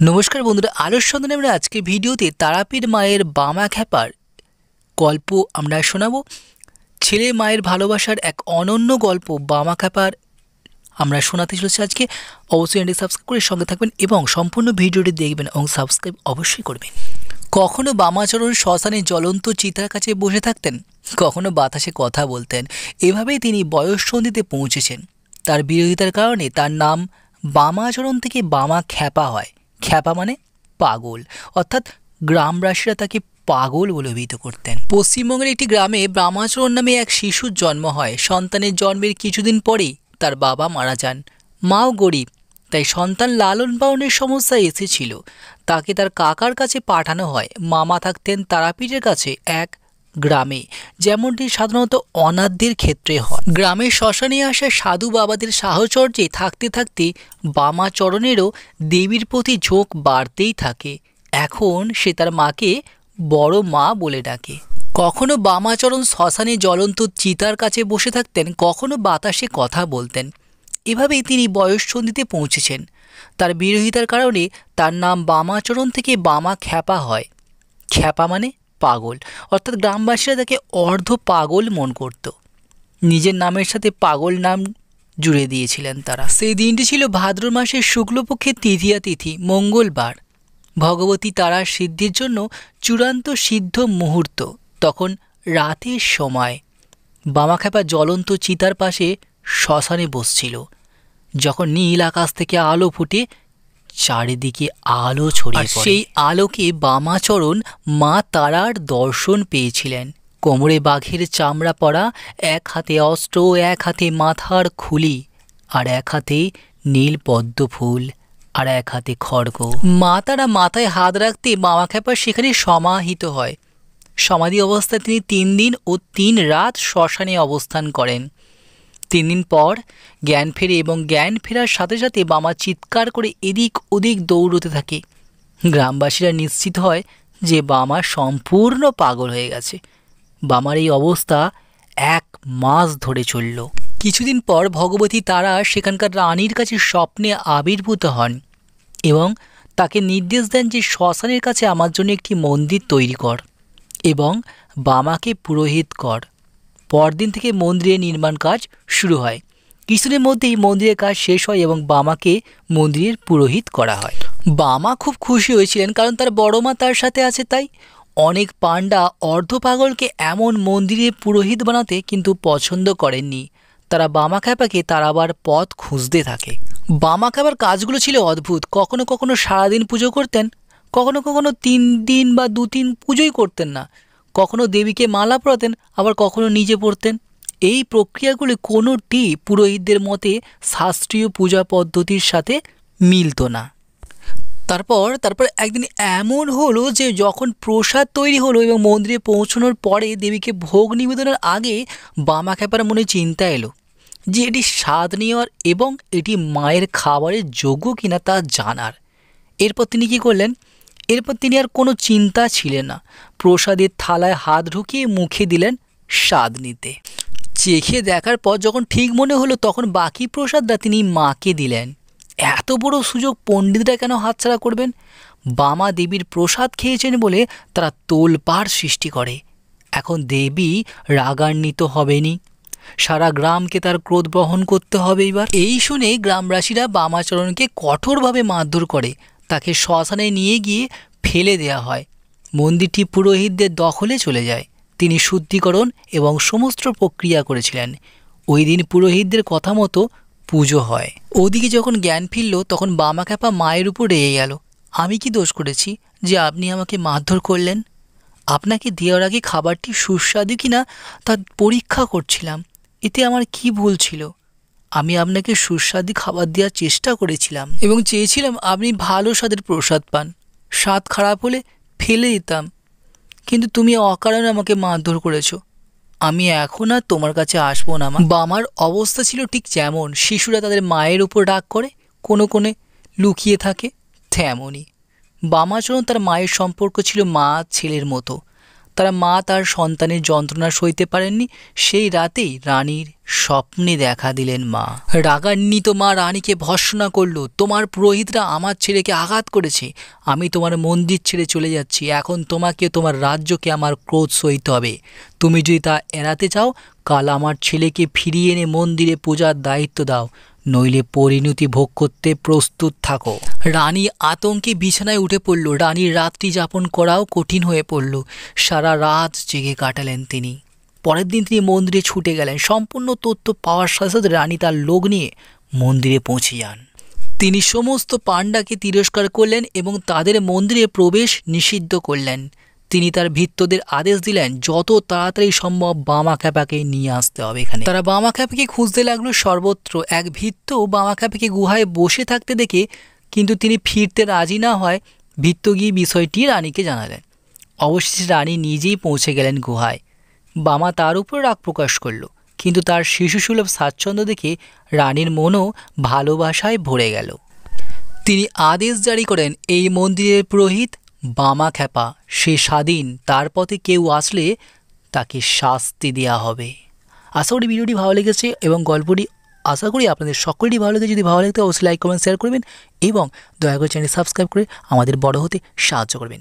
নমস্কার বন্ধুরা, আলোর সন্ধানে আমরা আজকে ভিডিওতে তারাপীঠ মায়ের বামা খ্যাপার গল্প আমরা শোনাবো। ছেলে মায়ের ভালোবাসার এক অনন্য গল্প বামা খ্যাপার আমরা শোনাতে চলেছি আজকে। অবশ্যই চ্যানেলটি সাবস্ক্রাইব করে সঙ্গে থাকবেন এবং সম্পূর্ণ ভিডিওটি দেখবেন এবং সাবস্ক্রাইব অবশ্যই করবেন। কখনো বামাচরণ শ্মশানে জ্বলন্ত চিতার কাছে বসে থাকতেন, কখনো বাতাসে কথা বলতেন। এভাবেই তিনি বয়ঃসন্ধিতে পৌঁছেছেন। তার বিরোধিতার কারণে তার নাম বামাচরণ থেকে বামা খ্যাপা হয়। খ্যাপা মানে পাগল, অর্থাৎ গ্রামবাসীরা তাকে পাগল বলে অভিহিত করতেন। পশ্চিমবঙ্গের একটি গ্রামে বামাচরণ নামে এক শিশুর জন্ম হয়। সন্তানের জন্মের কিছুদিন পরেই তার বাবা মারা যান। মাও গরিব, তাই সন্তান লালন পালনের সমস্যা এসেছিল। তাকে তার কাকার কাছে পাঠানো হয়। মামা থাকতেন তারাপীঠের কাছে এক গ্রামে, যেমনটি সাধারণত অনাথদের ক্ষেত্রে হয়। গ্রামের শ্মশানে আসা সাধু বাবাদের সাহচর্যে থাকতে থাকতে বামাচরণেরও দেবীর প্রতি ঝোঁক বাড়তেই থাকে। এখন সে তার মাকে বড় মা বলে ডাকে। কখনো বামাচরণ শ্মশানে জ্বলন্ত চিতার কাছে বসে থাকতেন, কখনো বাতাসে কথা বলতেন। এভাবেই তিনি বয়ঃসন্ধিতে পৌঁছেছেন। তার বিরোধিতার কারণে তার নাম বামাচরণ থেকে বামা খ্যাপা হয়। খ্যাপা মানে পাগল, অর্থাৎ গ্রামবাসীরা তাকে অর্ধ পাগল মন করত। নিজের নামের সাথে পাগল নাম জুড়ে দিয়েছিলেন তারা। সেই দিনটি ছিল ভাদ্র মাসের শুক্লপক্ষের তৃতীয়া তিথি, মঙ্গলবার। ভগবতী তারার সিদ্ধির জন্য চূড়ান্ত সিদ্ধ মুহূর্ত। তখন রাতের সময় বামাখ্যাপা জ্বলন্ত চিতার পাশে শ্মশানে বসছিল। যখন নীল আকাশ থেকে আলো ফুটে চারিদিকে আলো ছড়িয়ে পড়ে, সেই আলোকে বামাচরণ মা তারার দর্শন পেয়েছিলেন। কোমরে বাঘের চামড়া পরা, এক হাতে অস্ত্র, এক হাতে মাথার খুলি, আর এক হাতে নীল পদ্ম ফুল, আর এক হাতে খড়গ। মা তারা মাথায় হাত রাখতে বামাখ্যাপা সেখানে সমাহিত হয়। সমাধি অবস্থায় তিনি 3 দিন ও 3 রাত শ্মশানে অবস্থান করেন। 3 দিন পর জ্ঞান ফেরে এবং জ্ঞান ফেরার সাথে সাথে বামা চিৎকার করে এদিক ওদিক দৌড়তে থাকে। গ্রামবাসীরা নিশ্চিত হয় যে বামা সম্পূর্ণ পাগল হয়ে গেছে। বামার এই অবস্থা 1 মাস ধরে চলল। কিছুদিন পর ভগবতী তারা সেখানকার রানীর কাছে স্বপ্নে আবির্ভূত হন এবং তাকে নির্দেশ দেন যে শ্মশানের কাছে আমার জন্য একটি মন্দির তৈরি কর এবং বামাকে পুরোহিত কর। পরদিন থেকে মন্দিরের নির্মাণ কাজ শুরু হয়। কিছুদিনের মধ্যেই মন্দিরের কাজ শেষ হয় এবং বামাকে মন্দিরের পুরোহিত করা হয়। বামা খুব খুশি হয়েছিলেন, কারণ তার বড় মা তার সাথে আছে। তাই অনেক পাণ্ডা অর্ধ পাগলকে এমন মন্দিরে পুরোহিত বানাতে কিন্তু পছন্দ করেননি। তারা বামাখ্যাপাকে তাড়াবার পথ খুঁজতে থাকে। বামাখ্যাপার কাজগুলো ছিল অদ্ভুত। কখনো কখনো সারাদিন পুজো করতেন, কখনো কখনো 3 দিন বা 2-3 পুজোই করতেন না। কখনো দেবীকে মালা পরাতেন, আবার কখনো নিজে পড়তেন। এই প্রক্রিয়াগুলি কোনোটি পুরোহিতদের মতে শাস্ত্রীয় পূজা পদ্ধতির সাথে মিলত না। তারপর একদিন এমন হলো যে যখন প্রসাদ তৈরি হলো এবং মন্দিরে পৌঁছানোর পরে দেবীকে ভোগ নিবেদনের আগে বামাখ্যাপার মনে চিন্তা এলো যে এটি স্বাদ নেওয়ার এবং এটি মায়ের খাবারের যোগ্য কিনা তা জানার। এরপর তিনি কী করলেন? এরপর তিনি আর কোনো চিন্তা ছিলেন না। প্রসাদের থালায় হাত ঢুকিয়ে মুখে দিলেন স্বাদ নিতে। চেখে দেখার পর যখন ঠিক মনে হলো, তখন বাকি প্রসাদটা তিনি মাকে দিলেন। এত বড় সুযোগ পণ্ডিতরা কেন হাতছাড়া করবেন? বামা দেবীর প্রসাদ খেয়েছেন বলে তারা তোলপাড় সৃষ্টি করে। এখন দেবী রাগান্বিত হবেনি, সারা গ্রামকে তার ক্রোধ বহন করতে হবে এবার। এই শুনে গ্রামবাসীরা বামাচরণকে কঠোরভাবে মারধর করে। তাকে শ্মশানে নিয়ে গিয়ে ফেলে দেওয়া হয়। মন্দিরটি পুরোহিতদের দখলে চলে যায়। তিনি শুদ্ধিকরণ এবং সমস্ত প্রক্রিয়া করেছিলেন। ওই দিন পুরোহিতদের কথা মতো পুজো হয়। ওদিকে যখন জ্ঞান ফিরল, তখন বামাখ্যাপা মায়ের উপর রেগে গেল। আমি কি দোষ করেছি যে আপনি আমাকে মারধর করলেন? আপনাকে দেওয়ার আগে খাবারটি সুস্বাদু কিনা তা পরীক্ষা করছিলাম। এতে আমার কি ভুল ছিল? আমি আপনাকে সুস্বাদু খাবার দেওয়ার চেষ্টা করেছিলাম এবং চেয়েছিলাম আপনি ভালো স্বাদের প্রসাদ পান। স্বাদ খারাপ হলে ফেলে দিতাম, কিন্তু তুমি অকারণে আমাকে মারধর করেছো। আমি এখন আর তোমার কাছে আসবো না। বামার অবস্থা ছিল ঠিক যেমন শিশুরা তাদের মায়ের উপর রাগ করে কোনো কোণে লুকিয়ে থাকে, তেমনই বামাচরণ তার মায়ের সম্পর্ক ছিল মা ছেলের মতো। তারা মা তার সন্তানের যন্ত্রণা সইতে পারেননি। সেই রাতেই রানীর স্বপ্নে দেখা দিলেন মা। রাগান্বিত মা রানীকে ভর্ৎসনা করল, তোমার পুরোহিতরা আমার ছেলেকে আঘাত করেছে, আমি তোমার মন্দির ছেড়ে চলে যাচ্ছি। এখন তোমাকে তোমার রাজ্যকে আমার ক্রোধ সইতে হবে। তুমি যদি তা এড়াতে চাও, কাল আমার ছেলেকে ফিরিয়ে এনে মন্দিরে পূজার দায়িত্ব দাও, নইলে পরিণতি ভোগ করতে প্রস্তুত থাকো। রানী আতঙ্কে বিছানায় উঠে পড়ল। রানীর রাত্রি যাপন করাও কঠিন হয়ে পড়ল। সারা রাত জেগে কাটালেন তিনি। পরের দিন তিনি মন্দিরে ছুটে গেলেন। সম্পূর্ণ তথ্য পাওয়ার সাথে সাথে রানী তার লোক নিয়ে মন্দিরে পৌঁছে যান। তিনি সমস্ত পাণ্ডাকে তিরস্কার করলেন এবং তাদের মন্দিরে প্রবেশ নিষিদ্ধ করলেন। তিনি তার ভৃত্যদের আদেশ দিলেন যত তাড়াতাড়ি সম্ভব বামাখ্যাপাকে নিয়ে আসতে হবে এখানে। তারা বামাখ্যাপাকে খুঁজতে লাগলো সর্বত্র। এক ভৃত্য বামাখ্যাপাকে গুহায় বসে থাকতে দেখে কিন্তু তিনি ফিরতে রাজি না হয় ভৃত্য গিয়ে বিষয়টি রানীকে জানালেন। অবশেষে রানী নিজেই পৌঁছে গেলেন গুহায়। বামা তার উপর রাগ প্রকাশ করল, কিন্তু তার শিশুসুলভ স্বাচ্ছন্দ্য দেখে রানীর মনও ভালোবাসায় ভরে গেল। তিনি আদেশ জারি করেন, এই মন্দিরের পুরোহিত বামাখ্যাপা, সে স্বাধীন, তার পথে কেউ আসলে তাকে শাস্তি দেওয়া হবে। আশা করি ভিডিওটি ভালো লেগেছে এবং গল্পটি আশা করি আপনাদের সকলেরই ভালো লেগেছে। যদি ভালো লাগে অবশ্যই লাইক কমেন্ট শেয়ার করবেন এবং দয়া করে চ্যানেল সাবস্ক্রাইব করে আমাদের বড় হতে সাহায্য করবেন।